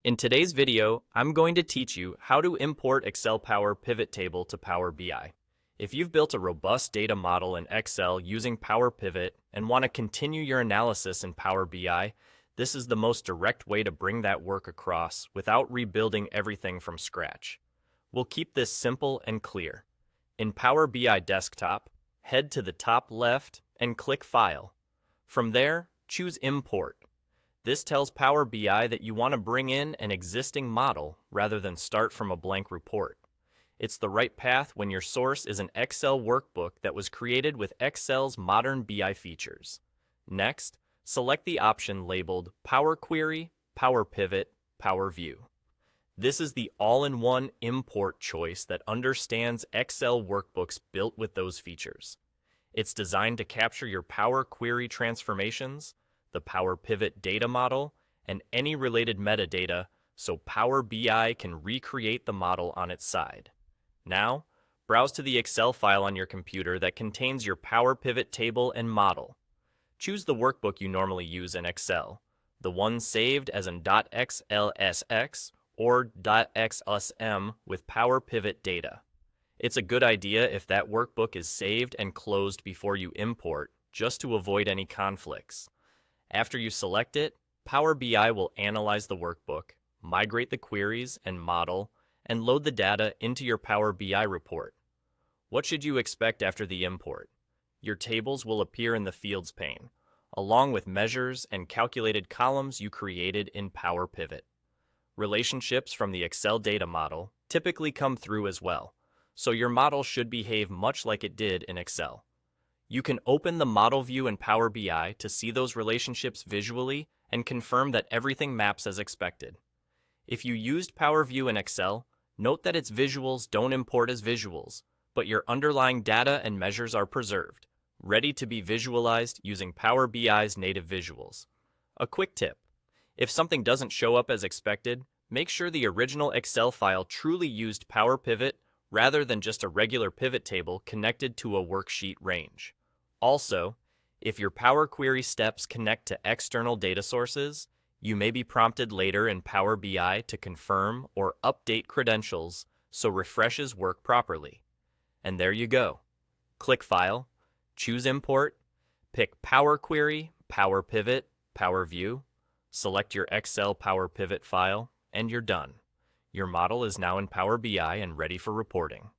In today's video, I'm going to teach you how to import Excel Power Pivot Table to Power BI. If you've built a robust data model in Excel using Power Pivot and want to continue your analysis in Power BI, this is the most direct way to bring that work across without rebuilding everything from scratch. We'll keep this simple and clear. In Power BI Desktop, head to the top left and click File. From there, choose Import. This tells Power BI that you want to bring in an existing model rather than start from a blank report. It's the right path when your source is an Excel workbook that was created with Excel's modern BI features. Next, select the option labeled Power Query, Power Pivot, Power View. This is the all-in-one import choice that understands Excel workbooks built with those features. It's designed to capture your Power Query transformations, the Power Pivot data model, and any related metadata so Power BI can recreate the model on its side. Now, browse to the Excel file on your computer that contains your Power Pivot table and model. Choose the workbook you normally use in Excel, the one saved as an .xlsx or .xlsm with Power Pivot data. It's a good idea if that workbook is saved and closed before you import, just to avoid any conflicts. After you select it, Power BI will analyze the workbook, migrate the queries and model, and load the data into your Power BI report. What should you expect after the import? Your tables will appear in the Fields pane, along with measures and calculated columns you created in Power Pivot. Relationships from the Excel data model typically come through as well, so your model should behave much like it did in Excel. You can open the model view in Power BI to see those relationships visually and confirm that everything maps as expected. If you used Power View in Excel, note that its visuals don't import as visuals, but your underlying data and measures are preserved, ready to be visualized using Power BI's native visuals. A quick tip: if something doesn't show up as expected, make sure the original Excel file truly used Power Pivot rather than just a regular pivot table connected to a worksheet range. Also, if your Power Query steps connect to external data sources, you may be prompted later in Power BI to confirm or update credentials so refreshes work properly. And there you go. Click File, choose Import, pick Power Query, Power Pivot, Power View, select your Excel Power Pivot file, and you're done. Your model is now in Power BI and ready for reporting.